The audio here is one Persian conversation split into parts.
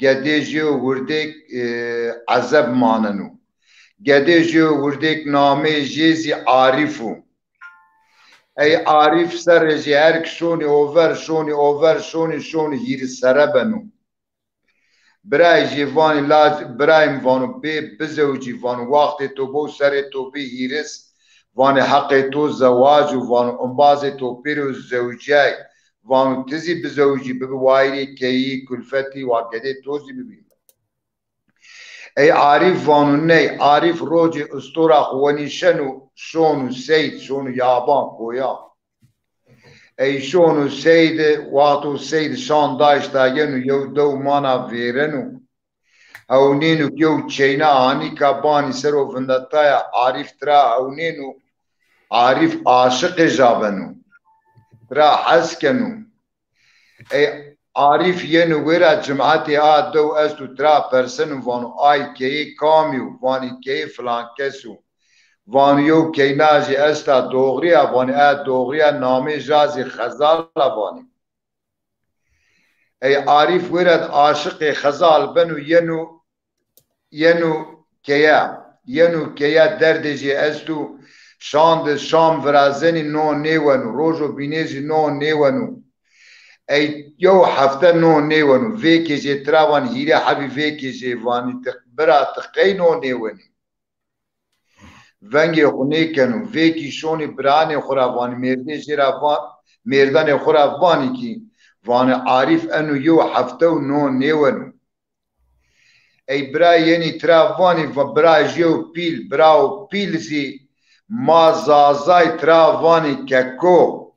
گدیجی و وردک عذب ماننو گدیجی و وردک نامه جیزی عارفو ای عارف سر جی هرک شونی هیر سره بنو برای جیوانی لاز برای وانو بزوجی وانو وقت تو بو سر تو بی هیرس وان حق تو زواج وان انباز تو پیرو زوجای وان تزی بزوجی بگوایری کی کلفتی واقعه توزی ببین ای عارف وانو نی عارف روج استورا خوانی شونو سید شونو یابان کویا ای شونو سید واتو سید شان داشتا ینو یو دو مانا ویرنو هونینو کیو چینا هانی کابانی سرو فندتایا عارف ترا هونینو عارف عاشق جابنو ترا حسکنو ای عارف ینو ویرا جماعتی دو استو ترا پرسن وانو آی کی کامیو وانی کی فلان کسو وانیو کی ناجی استا دوغریا وانی دوغریا نامی جازی خزال وانی ای عارف ویرا عاشق خزال بنو ینو کیا دردجی استو شاند شام ورازنی نو نیونو روزو بینیزی نو نیونو ای یو هفته نو نیونو ویکی جی تراوان هیره حبی ویکی جی وانی برا تقی نو نیونی ونگی خونی کنو ویکی شونی برانی خورا وانی مرده جیرا وان مردان خورا وانی کی وانی عارف انو یو هفته نو نیونو ای برای یعنی تراوانی و برای جیو براو پیل زی ما زازای تراوانی ککو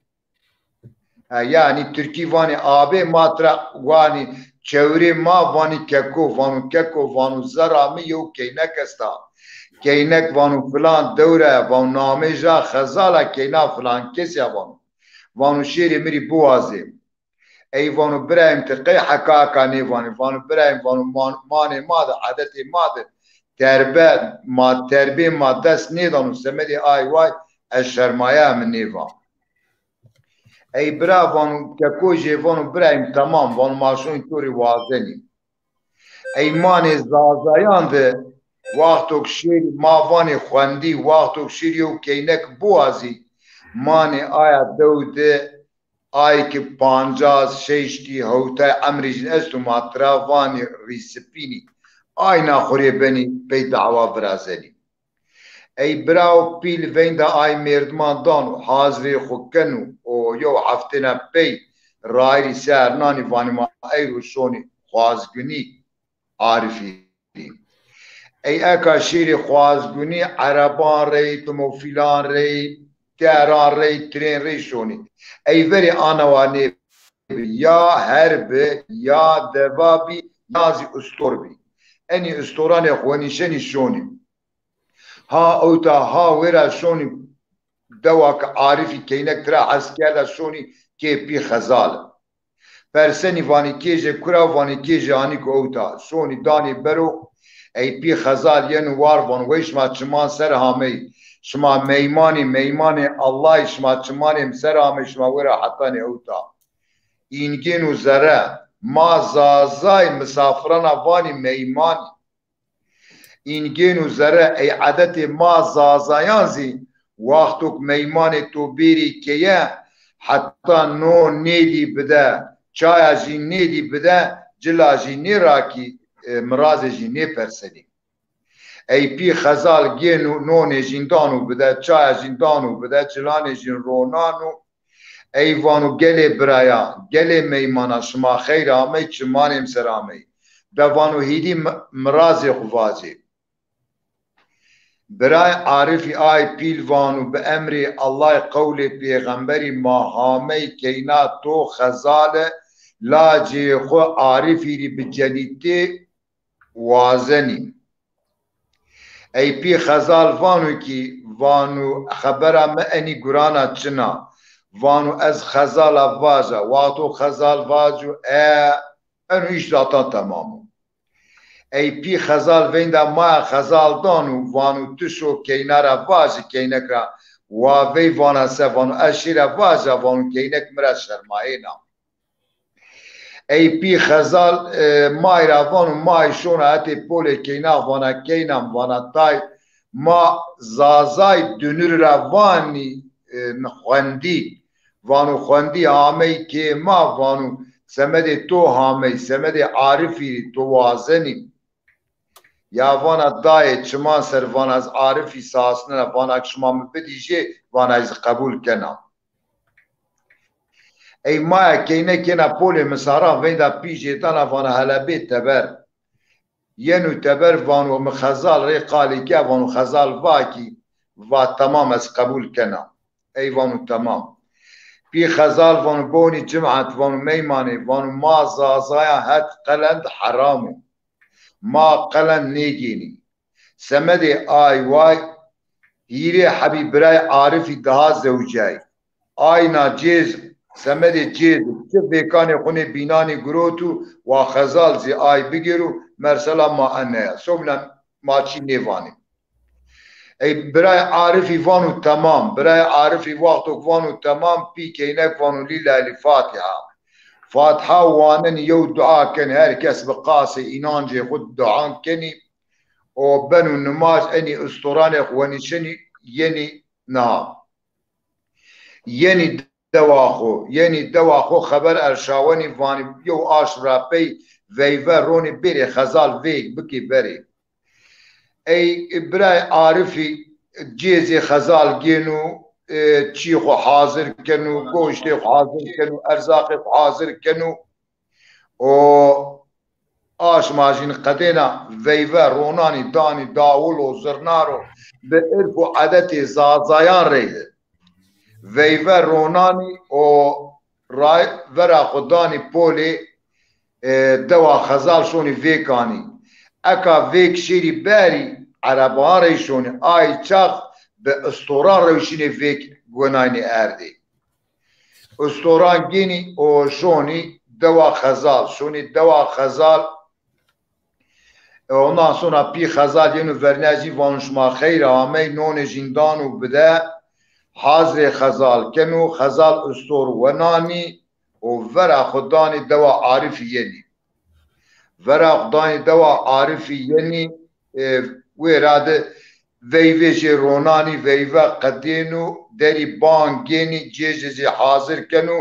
یعنی ترکی وانی آبه ما ترا وانی چوری ما وانی ککو وانو زرامی یو کینک استا کینک وانو فلان دوره وانو نامه جا خزالا کینا فلان کسی وانو شیری مری بوازی ای وانو برایم تقی حکاکا نیوانی وانو برایم وانو مانه ماده عادتی ماده تربیه ما دست نیدانو سمدی آی وای از شرمایه من نیوان ای برا وانو ککوجی وانو برایم تمام وانو ماشون توری وازنی ای مانه زازایان ده وقتو کشیر ما وانی خوندی وقتو کشیریو کینک بوازی مانه آیا دو ده آی که 50-60 هوته امریجن استو ماترا وانی ریسپینی آی ناخوری بنی پی دعوا برازنی ای براو پیل ویندا آی مردمان دانو حاضری خوکنو او یو هفتنا پی رایری سرنانی وانی ما ای روشونی خوازگونی عارفی ای اکا شیری خوازگونی عربان ری تموفیلان ری تهران ری ترین ری شونی ای وری آنوانی یا هربه یا دوابی یازی استور بی اینی استوران خوانیشنی شونی ها اوتا ها ورا شونی دواک عارفی کینک ترا حس کرده شونی که پی خزال پرسنی وانی کیجه کرا وانی کیجه آنی که اوتا شونی دانی برو ای پی خزال ینو وار وان ویش ما چمان سر همی شما میمانی الله شما چمانی سر همی شما ورا حتانی اوتا اینگین و زره ما زازای مسافران وانی میمانی اینگین و زره ای عدت ما زازایان زی وقتوک میمان تو بیری که حتی نو نیدی بده چای جی نیدی بده جلا جی نیراکی مراز جی نی پرسدی ای پی خزال گینو نون جیندانو بده چای جیندانو بده جلان جین رونانو ای وانو گله برایا گله میمانا شما خیر آمی چمانیم سر آمی دوانو هیدی مراز خوازی برای عارفی آی پیلوانو به امر الله قول پیغمبری ما هامی کینا تو خزاله لاجی خو عارفی ری بجلیتی وازنی ای پی خزال وانو کی وانو خبره معنی گرانا چنا وانو از خزال واجا واتو خزال واجو انو ایش داتا تمامو ای پی خزال ویندا ما خزال دانو وانو تشو کینارا واجی کینکرا وی وانا سه وانو اشیرا واجا وانو کینک مرا شرماینا ای پی خزال مای روان و مای شون هاتی پول کینا وانا کینام وانا تای ما زازای دنور روانی خوندی وانو خوندی هامی که ما وانو سمد تو هامی سمد عارفی تو وازنی یا وانا دای چما سر وانا از عارفی ساسنه وانا کشما مبدیجه وانا از قبول کنم ای ما کینه کنا پول مسارا ویندا پیجه تانا وانا هلبه تبر ینو تبر وانو مخزال ری قالی که وانو خزال واکی و تمام از قبول کنم ای وانو تمام پی خزال وانو بونی جمعت وانو میمانه وانو ما زازایا هد قلند حرامو ما قلند نیگینی سمد آی وای هیری حبیب برای عارفی ده زوجای آینا جیز سمد جیز چه بیکان خونه بینانی گروتو و خزال زی آی بگیرو مرسلا ما انه سوملا ما چی نیوانی ای برای عارفی وانو تمام برای عارفی وقتو وانو تمام پی کینک وانو لیل علی فاتحه فاتحه وانن یو دعا کن هر کس بقاس اینانجی خود دعا کنی و بنو نماز اني اسطوران اخواني شني يني نعم يني دواخو خبر ارشاواني فاني يو آشرا بي ويفا روني بيري خزال ويك بكي بري اي براي عارفي جيزي خزال جينو چيخو حاضر كنو گوشتي حاضر كنو ارزاقي حاضر كنو و آش ماجین قدینا ویوه رونانی دانی داول و زرنارو به عرف و عادت زازایان ریده ویوه رونانی و رای ورا خدانی پولی دوا خزال شونی ویکانی اکا ویک شیری باری عربان ریشونی آی چاق به استوران روشینی ویک گناینی اردی استوران گینی و شونی دوا خزال شونی دوا خزال ondan sonra pi xazal yenu verneci vanşma xeyr ame non jindanu bide hazre xazal kenu xazal ustor wenani o vera khudani dewa arif yeni vera khudani dewa arif yeni ve rade veyveje ronani veyve qadinu deri ban geni cejezi hazır kenu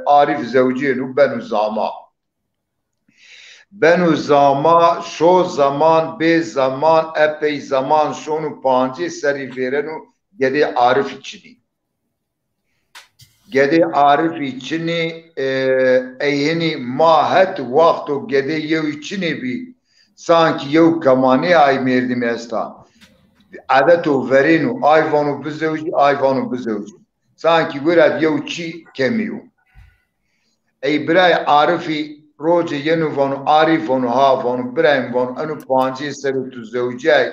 arif zevcenu benu zama بنو زاما شو زمان به زمان اپی زمان شونو پانجی سری ویرنو گده عارفی چنی گده عارفی چنی ایهنی ما هت وقتو گده یوی چنی بی سانکی یو کمانی آی مردم استا عدتو ورینو آیوانو بزوجی آیوانو بزوجی سانکی گرد یو چی کمیو ای برای عارفی روز ینو وانو عارف وانو ها وانو برایم وانو انو پانجی سرو تو زوجای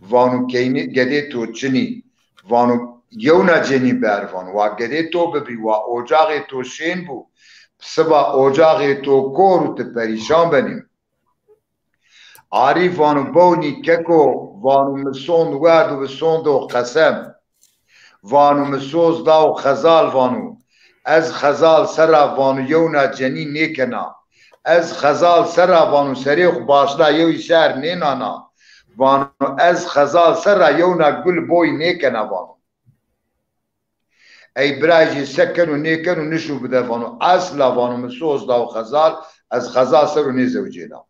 وانو کینی گده تو چنی وانو یونا جنی بر وانو و گده تو ببی و اوجاغ تو شین بو سبا اوجاغ تو کورو ته پریشان بنیم عارف وانو بونی ککو وانو مسون وردو بسوندو قسم وانو مسوز داو خزال وانو از خزال سرا وانو یونا جنی نیکنا از خزال سرا وانو سریخ باشدا یوی شهر نینانا وانو از خزال سرا یونا گل بوی نیکنا وانو ای براجی سکنو نیکنو نشو بده وانو اصلا وانو مسوز داو خزال از خزال سرو نیزو جینا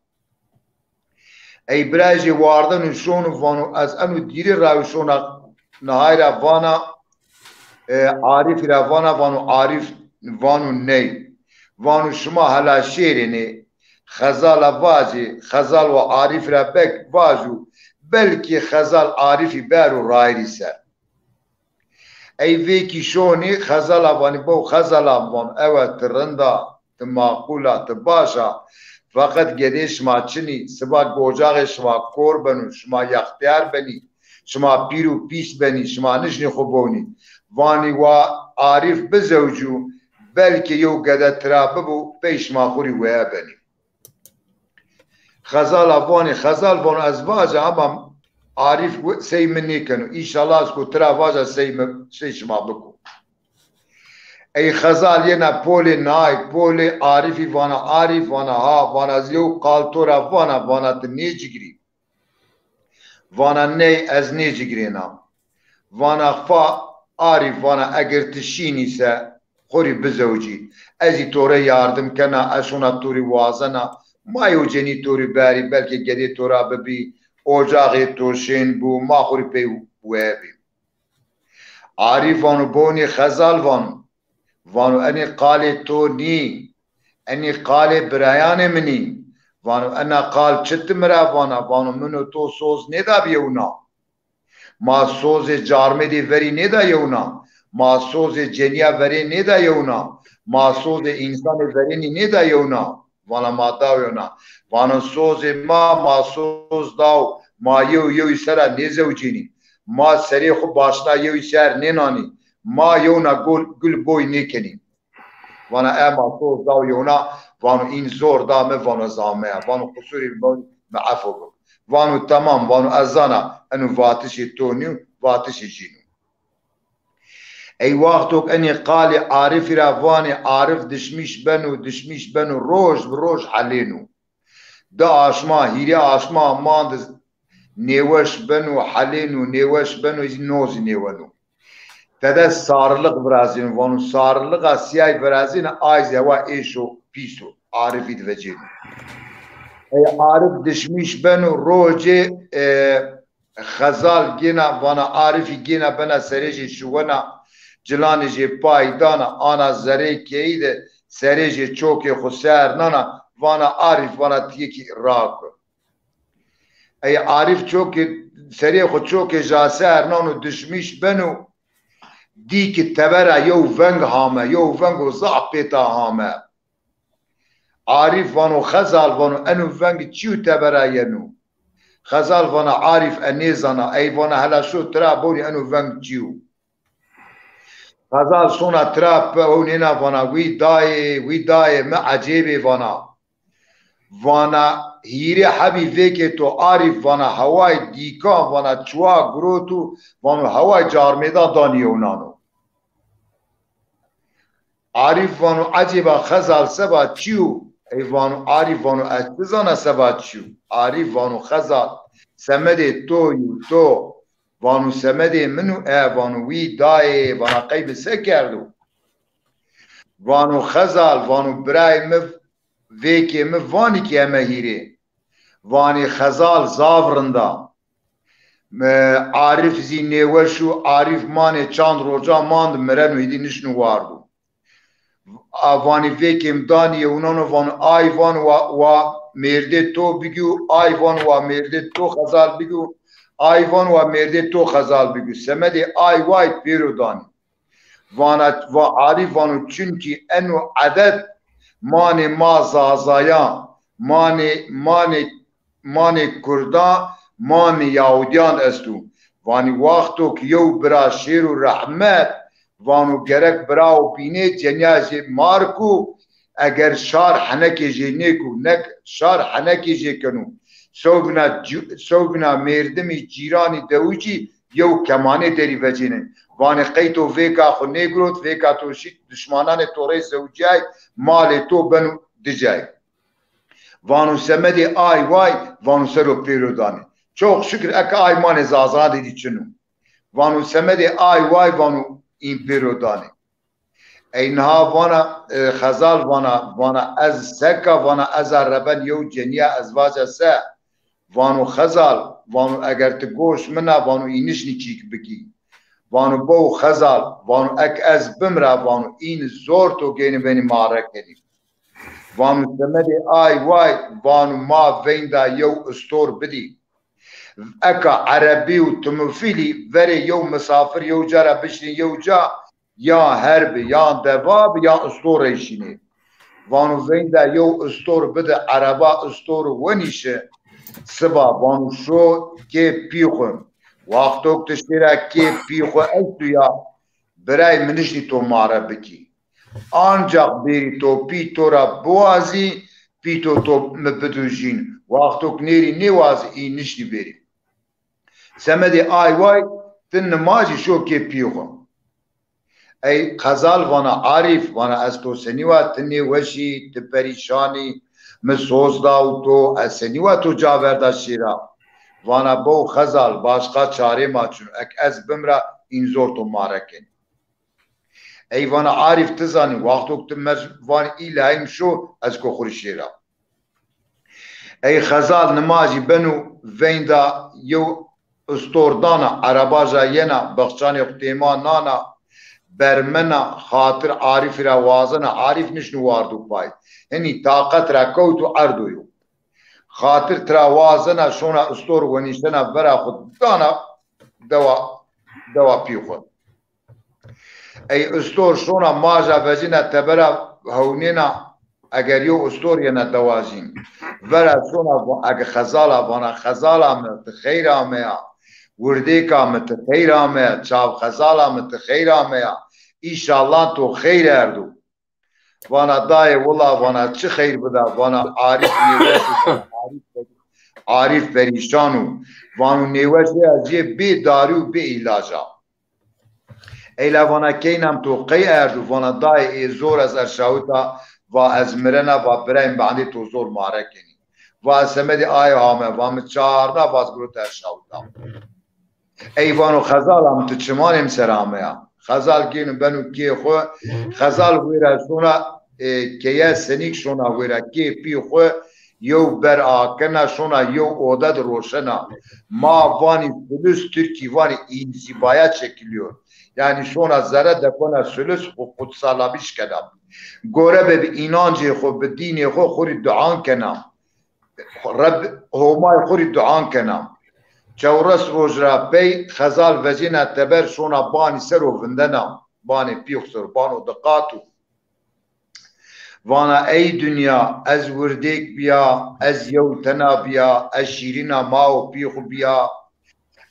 ای براجی واردن شونو وانو از انو دیری راوشونا نهای را وانا عارف را وانا وانو عارف وانو نی وانو شما هلا شیرینی خزال واجی خزال و عارف را بک واجو بلکی خزال عارفی برو رایری سر ای ویکی شونی خزال وانی بو خزال وان اوه ترندا تماقولا تباشا فقط گده شما چنی سبا گوجاغ شما کور بنو شما یختیار بنی شما پیرو پیش بنی شما نشنی خوبونی وانی و عارف بزوجو بلکه یو گده ترابه بو پیش ما خوری ویا بنی خزال وانی خزال وان از واجه اما عارف سی منی کنو ایشالله از کو ترا واجه سی شما بکو ای خزال یه پول نای پول عارفی وانا عارف وانا ها وانا زیو قالتورا وانا تنیجگری وانا نی از نیجگری نام وانا خفا عارف وانا اگر تشینی سه خوری بزوجی ازی توره یاردم کنا اشونا توری وازنا ما یو جنی توری باری بلکه گدی تورا ببی اوجاقی توشین بو ما خوری پی ویبی عارف وانو بونی خزال وانو اني قال توني اني قال بريان مني وانو انا قال چت مرا وانو منو تو سوز ندا بيونا ما سوز جارمه دي وري ندا يونا ما سوز جنيا وري ندا يونا ما سوز انسان وري ندا يونا وانا ما داو يونا وانو سوز ما سوز داو ما يو سرا نزوجيني ما سري خو باشنا يو سر نناني ما يونا گل بوي نکنی وانا اما تو داو يونا وانو این زور دامه وانو زامه وانو قصوري معفو وانو تمام وانو ازانا انو واتشي تونيو واتشي جينو اي وقتوك اني قالي عارف رافاني عارف دشميش بنو روج حلينو دا آشما هيري آشما ماندز نيوش بنو حلينو نيوش بنو نوز نيوانو تده سارلق برازين وانو سارلق سياي برازين آيز هوا ايشو بيسو عارفي دوجين اي عارف دشميش بنو روجي خزال جينا وانا عارفي جينا بنا سريجي شوانا جلاني جي بايدانا انا زري كيده سريجي چوكي خسار نانا وانا عارف وانا تيكي راكو اي عارف چوكي سري خو چوكي جاسر نانو دشميش بنو ديك التبرع يو فنگ هامه يو فنگ وزع بيتا هامه عارف وانو خزال وانو انو فنگ چيو تبرع ينو خزال وانا عارف انيزانا اي وانا هلا شو ترى بوني انو فنگ چيو خزال سونا ترى بونينا وانا وي داي ما عجيبي وانا هيري حبي فيكي تو عارف وانا هواي ديكا وانا چوا گروتو وانا هواي جارميدا دانيونانو عارف وانو عجيبا خزال سبا چيو اي وانو عارف وانو اتزانا سبا چيو عارف وانو خزال سمدي تو وانو سمدي منو وانو وي داي وانا قيب سكردو وانو خزال وانو براي مف ویکی مفانی که همه هیره وانی خزال زاورندا عارف زی نیوشو عارف مانه چند روزا ماند مرن و هیدی نشنو واردو وانی ویکی مدانی اونانو وان آیوان و مرده تو بگو آیوان و مرده تو خزال بگو آیوان و مرده تو خزال بگو سمده آی وایت پیرو دانی و عارف وانو چونکی انو عدد ماني ما زازايان ماني كردان ماني يهوديان استو واني وقتو كيو برا شير ورحمت وانو گرك براو بيني جنياجي ماركو اگر شار حنكي جينيكو نك شار حنكي جيكنو سوگنا مردمي جيراني دوجي يو كماني داري وجينن واني قيتو فيكا خو نيگروت فيكا توشي دشمنان توري زوجاي مال تو بنو دجاي وانو سمدي آي واي وانو سرو بيروداني çok şükür eka ay mane zazana dedi çunu vanu semedi ay vay vanu imperodani aynha vana khazal vana az seka vana az araban yo ceniya azvaja sa vanu khazal vanu eğer te goş mena vanu iniş niçik biki vanu bo khazal vanu ek az bimra vanu in zor to gene beni marak edip vanu semedi ay vay vanu ma venda yo stor bidi اكا عربي وتمثيلي فري يوم مسافر يو جرى بشري يو جا يا هرب يا دباب يا اسطورة شيني وانو زين دا يو اسطور بدا عربا اسطور ونيشه سبا وانو شو كي بيخون وقتوك تشترى كي بيخو ايتو يا براي منشني تو معربكي ancak biri to pito ra boğazı pito to mebedujin وقتوك نيري نيواز اي نشني بيري سمدي اي واي تن ماجي شو كي بيوغو ای خزال وانا عارف وانا از تو سنیوه تنی وشی تپریشانی مسوز داو تو از سنیوه تو جاورده شیرا وانا بو خزال باشقا چاره ما چون اک از بمرا این زور تو مارکن ای وانا عارف تزانی وقتو تمج وان ایلایم شو از کو خورشیرا ای خزال نماجی بنو ویندا یو استوردانا عرباجا ینا بخشانی اقتیما نانا برمنا خاطر عارف را وازنا عارف نشنو واردو پای هنی طاقت را کوتو اردویو خاطر ترا وازنا شونا استور ونیشتنا برا خود دانا دوا پی خود ای استور شونا ماجا بجینا تبرا هونینا اگر یو استور ینا دوازین ورا شونا اگر خزالا وانا خزالا مت خیرا میا وردیکا مت خیرا میا چاو خزالا مت خیرا میا ایشالله تو خیر اردو وانا دای والله وانا چه خیر بدا وانا عارف نیوشی عارف پریشانو وانا نیوشی از یه بی دارو بی علاجا ایلا وانا کینم تو قی اردو وانا دای ای زور از ارشاوتا و از مرنا و برایم بعدی تو زور مارکنی و از سمدی آیا همه و هم چارنا باز گروت ارشاوتا ای وانو خزال هم تو چمانیم سرامه خزال گینو بنو کی خو خزال ویرا شونا که سنیک شونا ویرا کی پی خو یو بر آکنا شونا یو اودد روشنا ما وانی سلس ترکی وانی انزیبایت شکلیور yani şuna zara depona sülüs o kutsalabiş kedam. Gore be inancı xo be dini xo xuri duan kenam. Rab homay xuri duan kenam. Çawras rojra pey xazal vezina teber şuna bani sero vindena. Bani piyuxsur bano daqatu. Vana ey dünya ez vurdek biya ez yevtena biya ez şirina mao piyuxu biya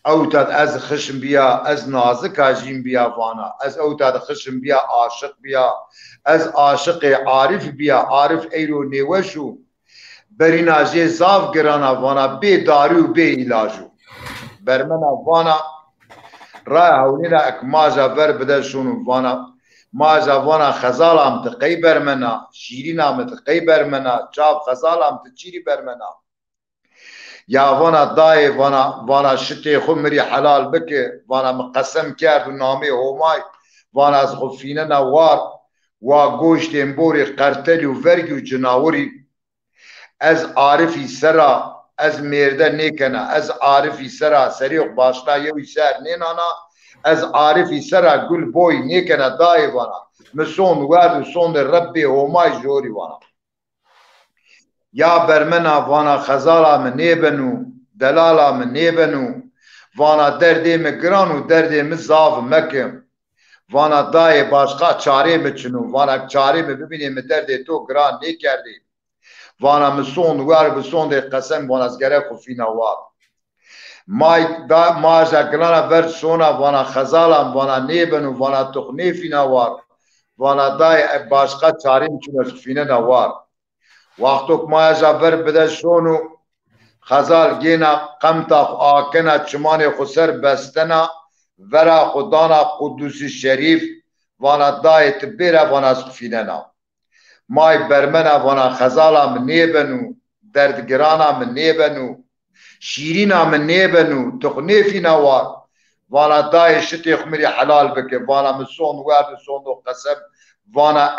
اوتاد از خشم بیا از نازک آجیم بیا وانا از اوتاد خشم بیا عاشق بیا از عاشق عارف بیا عارف ایرو نیوشو بری ناجی زاف گرانا وانا بی دارو بی علاجو برمنا وانا رای هونینا اک ماجا بر بدشونو وانا ماجا وانا خزالام تقی برمنا شیرینام تقی برمنا چاب خزالام تچیری برمنا یا وانا دای وانا شتی خمری حلال بکه وانا مقسم کرد و نامه همای وانا از خفینه نوار و گوشت امبوری قرتلی و ورگی و جناوری از عارفی سرا از مرده نیکنه از عارفی سرا سریق باشنا یوی سر نینانا از عارفی سرا گل بوی نیکنه دای وانا مسون ورد و سون ربی همای جوری وانا یا برمنا وانا خزالا من نیبنو دلالا من نیبنو وانا دردی مگرانو دردی مزاف مکم وانا دای باشقا چاره مچنو وانا چاره ببینیم دردی تو گران نی کردی وانا مسون ور بسون دی قسم وانا ازگره خفینا وار ماجا گلانا ورد سونا وانا خزالا وانا نیبنو وانا تخنیفینا وار وانا دای باشقا چاره مچنو خفینا نوار وقتوک ماجا بر بده شونو خزال گینا قمتا آکنا چمان خسر بستنا ورا خدانا قدوس شریف وانا دایت بیره وانا سفیننا مای برمنا وانا خزالا من نیبنو دردگرانا من نیبنو شیرینا من نیبنو تخنیفینا وار وانا دای شتی خمری حلال بکه وانا مسون ورد سون دو قسم وانا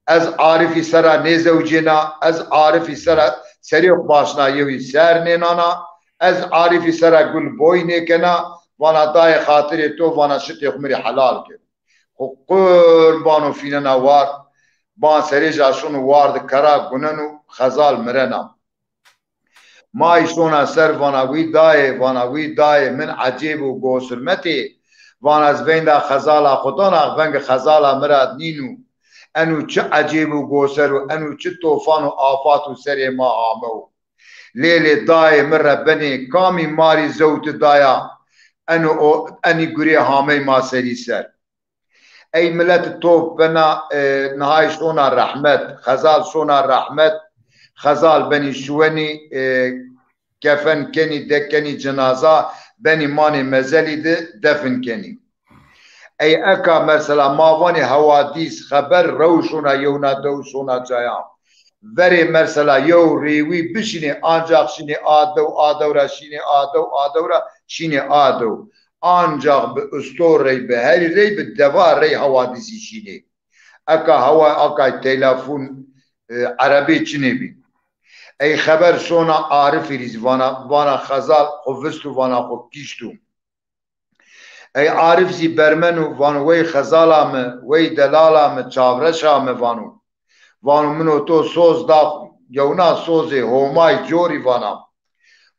از عارفی سرا نیزوجینا از عارفی سرا سریق باشنا یوی سر نینانا از عارفی سرا گل بوی نیکنا وانا دای خاطر تو وانا شتی خمری حلال که خو قربانو فیننا وار بان سری جاشون وارد کرا گننو خزال مرنا ما ایشونا سر وانا وی دای من عجیب و گوسرمتی وانا از بین دا خزالا خودانا بنگ خزالا مراد نینو انو چه عجیب و گوسر و انو چه طوفان و آفات و سر ما آمو لیل دای مر بنی کامی ماری زوت دایا انی گری حامی ما سری سر ای ملت توف بنا نهای شونا رحمت خزال شونا رحمت خزال بنی شونی کفن کنی دکنی جنازه بنی مانی مزلی دفن کنی ای اکا مثلا ماوانی حوادیث خبر روشونا یونا دوشونا جایا وری مثلا یو ریوی بشینه آنجاق شینه آدو شینه آدو را شینه آدو آنجاق به استور ری به هری ری به دوار ری حوادیثی شینه اکا هوا اکا تلفون عربی چنی بی ای خبر شونا عارفی ریز وانا خزال خوفستو وانا خو کیشتو ای عارف زی برمنو وانو وی خزالامه وی دلالامه چاورشامه وانو منو تو سوز دا یونا سوزی هومای جوری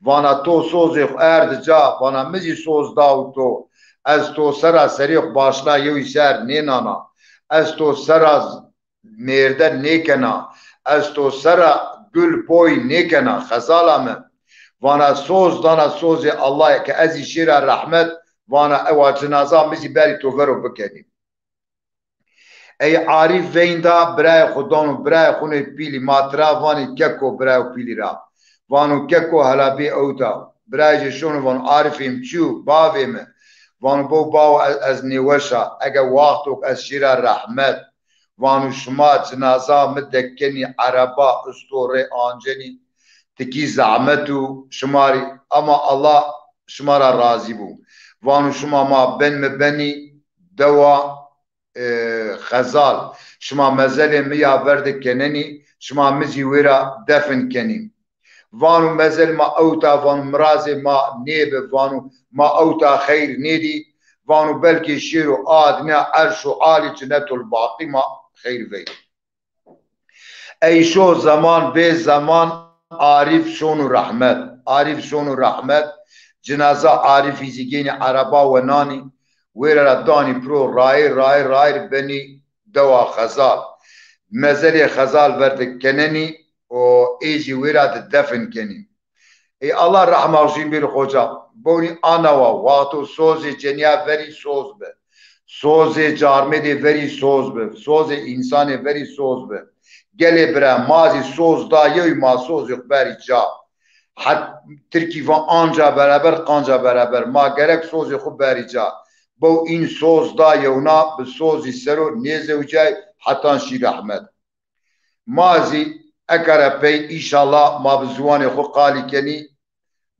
وانا تو سوزی ارد جا وانا مزی سوز داو تو از تو سرا سریخ باشلا یوی سر نینانا از تو سرا مرده نیکنا از تو سرا گل بوی نیکنا خزالامه وانا سوز دانا سوزی الله که ازی شیر رحمت وانا اوا جنازه مزی بری تو ورو بکنیم ای عارف ویندا برای خودانو برای خونه پیلی ماترا وانی ککو برای پیلی را وانو ککو هلابی اوتا برای جشون وانو عارفیم چو باویم وانو بو باو از نیوشا اگه وقتو از شیر رحمت وانو شما جنازه مدکنی عربا استوره آنجنی تکی زعمتو شماری اما الله شمارا راضی بو وانو شما ما بن مبنی دوا خزال شما مزل میا ورد کننی شما مزی ویرا دفن کنیم وانو مزل ما اوتا وانو مراز ما نیب وانو ما اوتا خیر نیدی وانو بلکی شیر و آدنا عرش و عالی جنت الباقی ما خیر وید ای شو زمان به زمان عارف شون رحمت عارف شون رحمت جنازه عارفی زیگین عربا و نانی ویرا دانی پرو رای بنی دوا خزال مزل خزال ورد کننی و ایجی ویرا دفن کنی ای الله رحمه وشین بیر خوجا بونی آنوا واتو سوزی جنیا وری سوز به سوزی جارمدی وری سوز به سوزی انسانی وری سوز به گلی برا مازی سوز دا یوی ما سوز بری جا حد ترکی و آنجا برابر قانجا برابر ما گرک سوزی خوب بری جا بو این سوز دا یونا به سوزی سرو نیزه و جای حتی شیر احمد مازی اکره پی ایشالله ما به زوان خو قالی کنی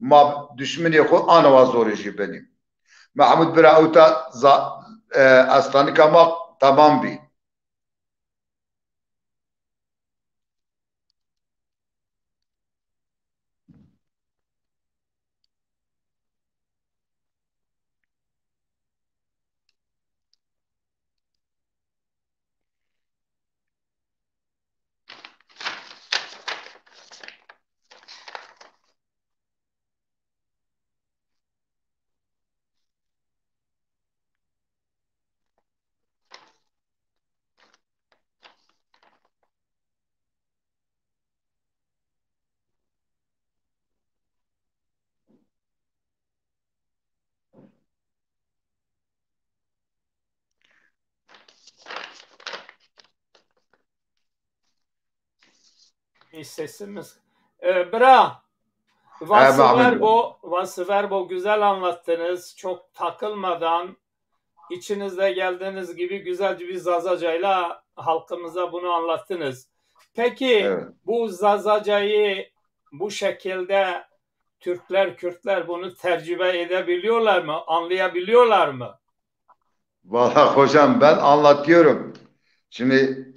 ما دشمنی خو آنوا زورشی بنیم محمود برا اوتا استانی که ما تمام بی Sesimiz. Bra, Vasıverbo güzel anlattınız. Çok takılmadan içinizde geldiğiniz gibi güzelce bir zazacayla halkımıza bunu anlattınız. Peki evet, bu zazacayı bu şekilde Türkler, Kürtler bunu tercüme edebiliyorlar mı? Anlayabiliyorlar mı? Vallahi hocam ben anlatıyorum. Şimdi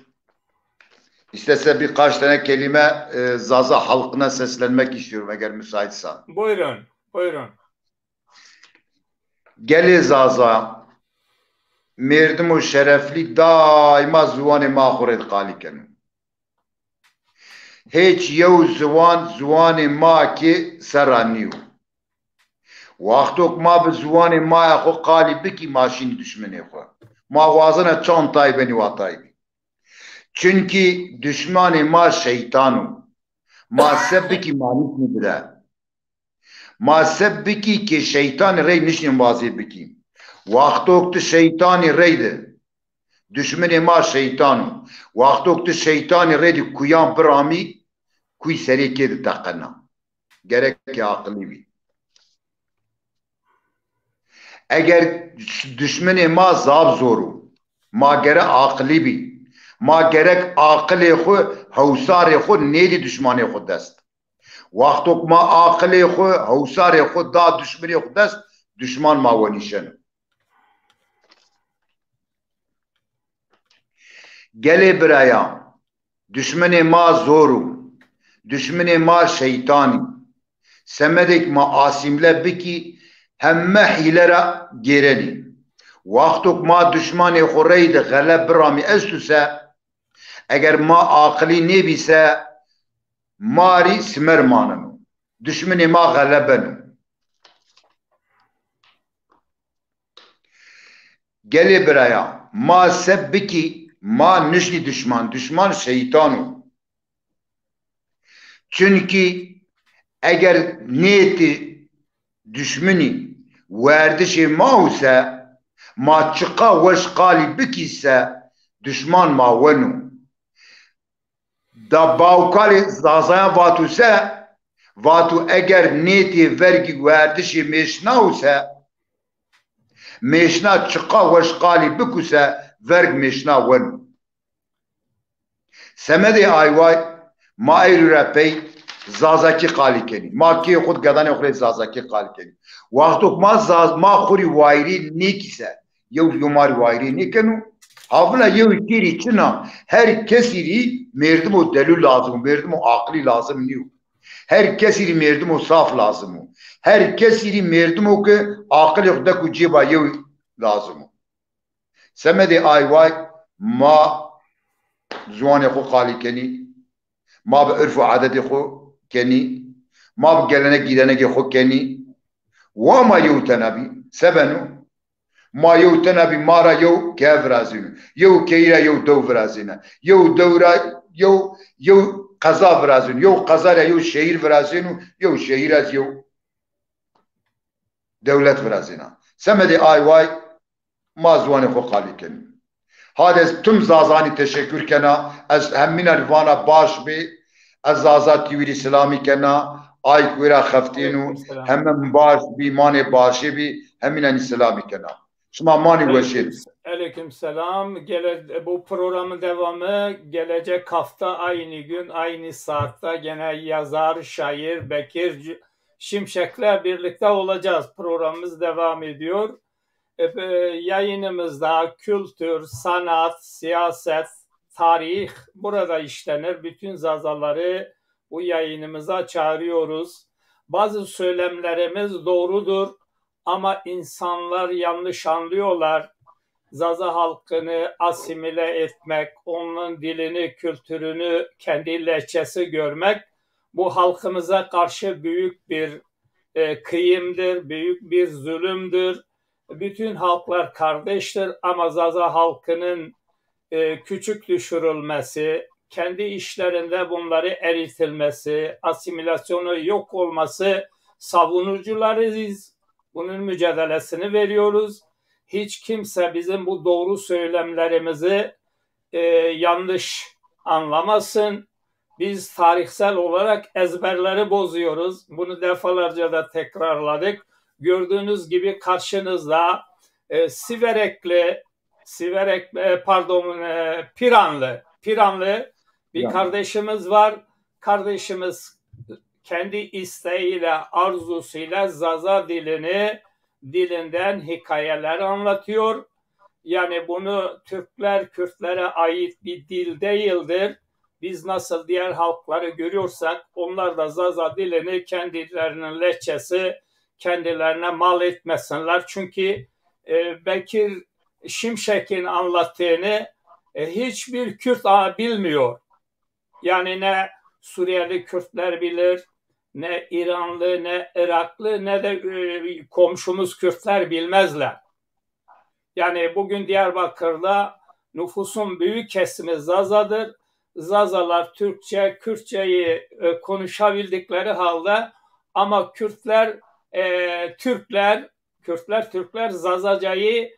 İstese birkaç tane kelime Zaza halkına seslenmek istiyorum eğer müsaitsen. Buyurun, buyurun. Geli Zaza, merdim şerefli daima zuvan-ı mahur kaliken. Hiç yev zuvan-ı ma ki seraniyo. Vaktok ma be zuvan-ı ma xo kalibi ki maşin düşmeni xo. Ma vazana çantay beni vatay. Çünkü düşmanı ma şeytanu. Ma sebbiki manik mi bile. Ma sebbiki ki şeytan rey nişnin bazı biki. Vakti şeytani reydi. Düşmanı ma şeytanu. Vakti şeytani reydi kuyan brami kuy serike takana. Gerek ki akıllı bir. eğer düşmanı ma zab zoru ma gerek akli bi ma gerek akli xu hevsari xu neydi düşmanı xu dest vaktuk ma akli xu hevsari xu da düşmanı xu dest düşman ma venişen gele biraya düşmanı ma zoru düşmanı ma şeytani semedek ma asimle biki hemme hilera gereni vaktuk ma düşmanı xureydi galeb birami estüse eğer ma akli ne bise mari smermanım düşmanı ma galebenim gele biraya ma sebbiki ma nişli düşman şeytanu çünkü eğer niyeti düşmani verdişi ma ise ma çıka veşkali bikise düşman ma venu da bavkali zazaya vatu se vatu eğer niyeti vergi verdişi meşna ise meşna çıka veşkali bikuse verg meşna venu semedi ayvay ma eyru repey zazaki qali keni ma ki xud gadane xure zazaki qali keni waqtuk ma xuri wayri nikise yew yumar wayri nikenu havla yew kiri çina her kesiri merdim o delil lazım merdim o akli lazım niu her kesiri merdim o saf lazım her kesiri merdim o ki akli xda ku ciba yew lazım semedi ayvay ma zuane xu qali keni ma bi irf adeti xu كني ما بقلنا جيدنا خو كني وما يوتنبي سبنو ما يوتنبي مارا يو كافرازينو يو كيرا يو دو فرازينا يو دورا يو قضا فرازينو يو قضا يو شهير فرازينو يو شهير از يو دولة فرازينا سمدي آي واي ما زواني خو قالي كني هذا تم زازاني تشكر كنا از همين الفانا باش بي از آزاد تیوری سلامی کنا آی کویرا خفتینو همه باش بی مانه باشی بی همین سلامی کنا شما mani veşir. Aleyküm selam. Bu programın devamı gelecek hafta aynı gün aynı saatte gene yazar, şair Bekir Şimşek'le birlikte olacağız. Programımız devam ediyor. Yayınımızda kültür, sanat, siyaset, tarih burada işlenir. Bütün zazaları bu yayınımıza çağırıyoruz. Bazı söylemlerimiz doğrudur ama insanlar yanlış anlıyorlar. Zaza halkını asimile etmek, onun dilini, kültürünü kendi lehçesi görmek bu halkımıza karşı büyük bir kıyımdır, büyük bir zulümdür. Bütün halklar kardeştir ama Zaza halkının küçük düşürülmesi, kendi işlerinde bunları eritilmesi, asimilasyonu yok olması savunucularıyız. Bunun mücadelesini veriyoruz. Hiç kimse bizim bu doğru söylemlerimizi yanlış anlamasın. Biz tarihsel olarak ezberleri bozuyoruz. Bunu defalarca da tekrarladık. Gördüğünüz gibi karşınızda Piranlı bir kardeşimiz var. Kardeşimiz kendi isteğiyle, arzusuyla Zaza dilinden hikayeler anlatıyor. Yani bunu Türkler, Kürtlere ait bir dil değildir. Biz nasıl diğer halkları görüyorsak onlar da Zaza dilini kendilerinin lehçesi kendilerine mal etmesinler. Çünkü Bekir Şimşek'in anlattığını hiçbir Kürt bilmiyor. Yani ne Suriyeli Kürtler bilir, ne İranlı, ne Iraklı, ne de komşumuz Kürtler bilmezler. Yani bugün Diyarbakır'da nüfusun büyük kesimi Zazadır. Zazalar Türkçe, Kürtçeyi konuşabildikleri halde ama Kürtler Zazacayı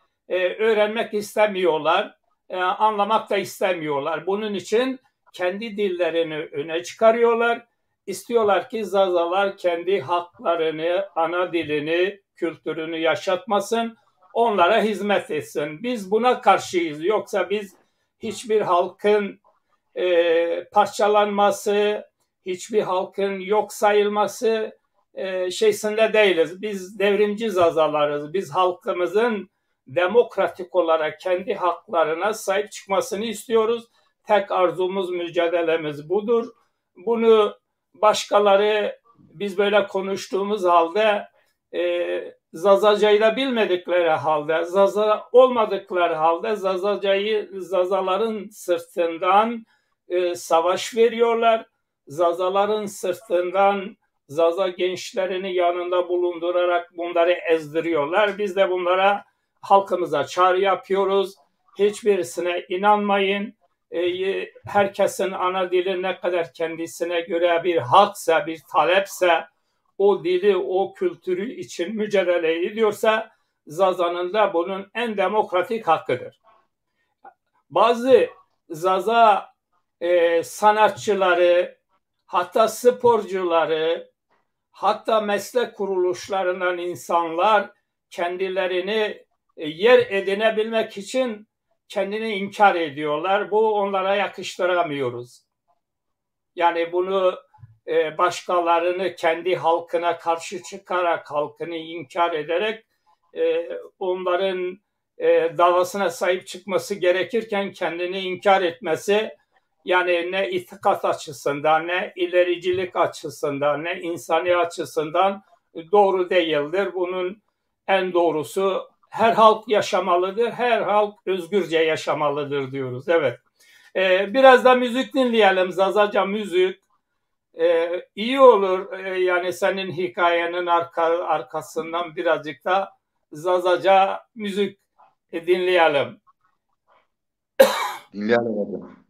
öğrenmek istemiyorlar, anlamak da istemiyorlar. Bunun için kendi dillerini öne çıkarıyorlar. istiyorlar ki Zazalar kendi haklarını, ana dilini, kültürünü yaşatmasın, onlara hizmet etsin. Biz buna karşıyız. Yoksa biz hiçbir halkın parçalanması, hiçbir halkın yok sayılması şeysinde değiliz. Biz devrimci Zazalarız. Biz halkımızın demokratik olarak kendi haklarına sahip çıkmasını istiyoruz. Tek arzumuz, mücadelemiz budur. Bunu başkaları biz böyle konuştuğumuz halde Zazacayı da bilmedikleri halde, Zaza olmadıkları halde Zazaların sırtından savaş veriyorlar. Zazaların sırtından Zaza gençlerini yanında bulundurarak bunları ezdiriyorlar. Biz de bunlara, halkımıza çağrı yapıyoruz. Hiçbirisine inanmayın. Herkesin ana dili ne kadar kendisine göre bir haksa, bir talepse, o dili, o kültürü için mücadele ediyorsa Zaza'nın da bunun en demokratik hakkıdır. Bazı Zaza sanatçıları, hatta sporcuları, hatta meslek kuruluşlarından insanlar kendilerini yer edinebilmek için kendini inkar ediyorlar. Bu onlara yakıştıramıyoruz. Yani bunu başkalarını kendi halkına karşı çıkarak, halkını inkar ederek onların davasına sahip çıkması gerekirken kendini inkar etmesi, yani ne itikat açısından, ne ilericilik açısından, ne insani açısından doğru değildir. Bunun en doğrusu her halk yaşamalıdır, her halk özgürce yaşamalıdır diyoruz. Evet. Biraz da müzik dinleyelim, Zazaca müzik. İyi olur, yani senin hikayenin arkasından birazcık da Zazaca müzik dinleyelim. Dinleyelim hocam.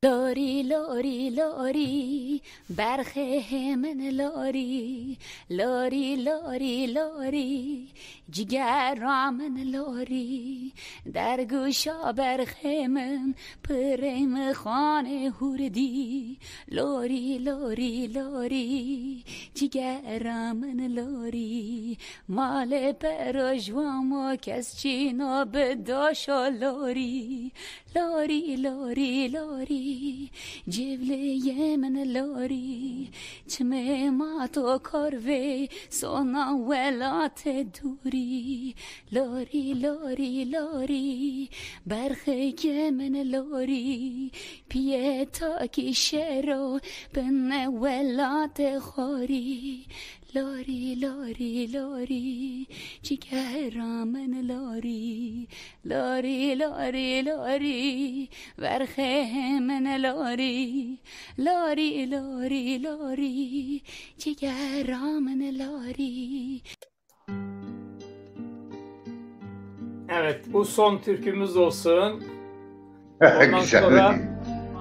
لاری لاری لاری برخه من لاری لاری لاری لاری جگر من لاری در گوشا برخه من پرم خانه هوردی لاری لاری لاری جگر من لاری مال پروژوام و کس چینا بداشا لاری لاری لاری لاری جبله من لاری چمه ما تو کروی سونا ولات دوری لاری لاری لاری برخه من لاری پیه تا کی شرو بن ولات خاری لاری لاری لاری جگر من لاری لاری لاری لاری ورخه من لاری لاری لاری لاری جگر من لاری. Evet, bu son türkümüz olsun. Ondan sonra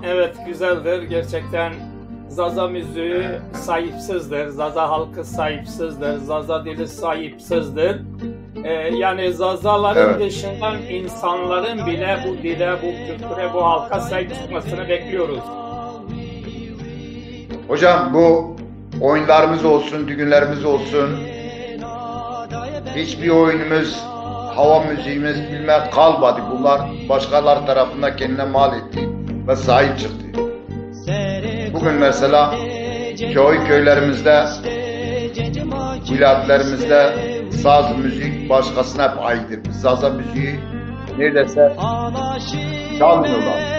evet, güzeldir gerçekten. Zaza müziği sahipsizdir, Zaza halkı sahipsizdir, Zaza dili sahipsizdir. Yani Zazaların dışından insanların bile bu dile, bu kültüre, bu halka sahip çıkmasını bekliyoruz. Hocam bu oyunlarımız olsun, düğünlerimiz olsun, hiçbir oyunumuz, hava müziğimiz bilmem kalmadı. Bunlar başkaları tarafından kendine mal etti ve sahip çıktı. Bugün mesela köylerimizde, vilayetlerimizde saz müzik başkasına hep aittir. Zaza müziği neredeyse çalmıyorlar.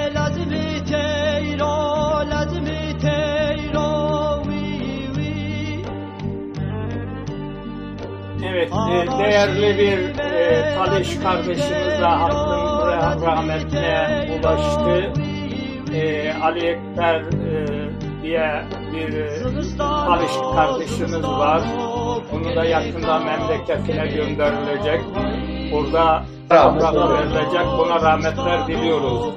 Evet, değerli bir Taliş kardeşimiz de hakkın rahmetine ulaştı. Ali Ekber diye bir Taliş kardeşimiz var. Onu da yakında memleketine gönderilecek. Burada toprağa verilecek. Buna rahmetler diliyoruz.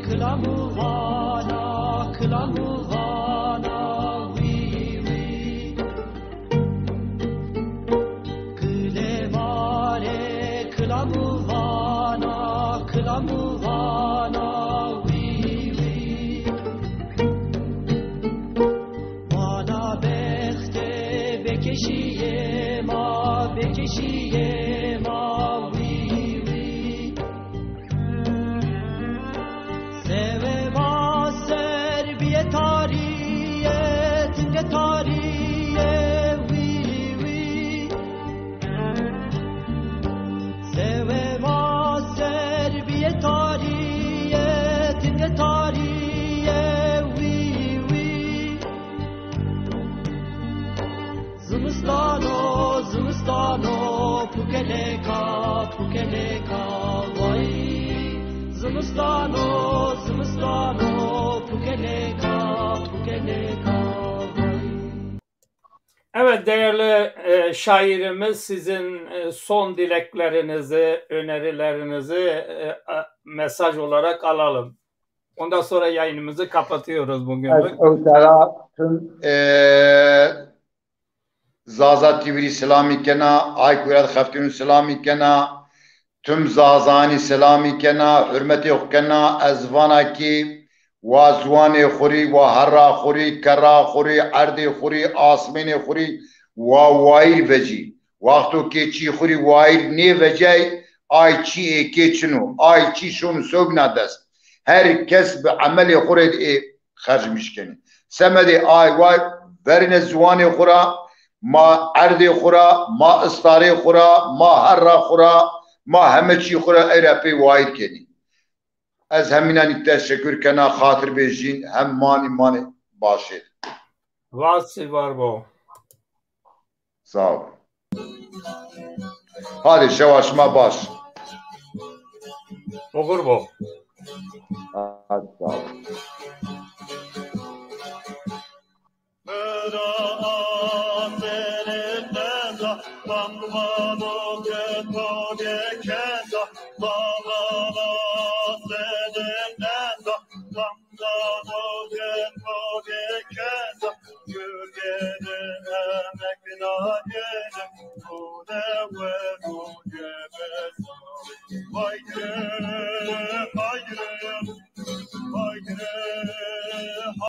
Kılamu vala, kılamu vala. بکشیه ما وی وی سوه ما سر بیه تاریه تنگ تاریه وی وی سوه ما سر بیه تاریه تنگ تاریه وی وی زمستانو پوکلکا وای زمستانو پوکلکا وای. Evet değerli şairimiz, sizin son dileklerinizi, önerilerinizi mesaj olarak alalım. Ondan sonra yayınımızı kapatıyoruz bugün. tüm Zazat Tivri Selami kena, Aykurat Xeftinun Selami kena, tüm Zazani Selami kena, hürmeti kena, ezvana ki وازوان خوری و هر خوری کرا خوری عرد خوری آسمین خوری و وایل وجی وقتو که چی خوری وایل نی وجی آی چی که چنو آی چی شون سوگنا دست هر کس به عمل خورد خرج میشکنی سمدی آی وای برن زوان خورا ما عرد خورا ما استاره خورا ما هر خورا ما همه چی خورا ایرپی وایل کنی از همینانی teşekkür kena خاطر bejin hem mani başet. Vasi var bu. Sağ ol. Hadi şavaşma baş. Okur bu. Hadi sağ ol. Like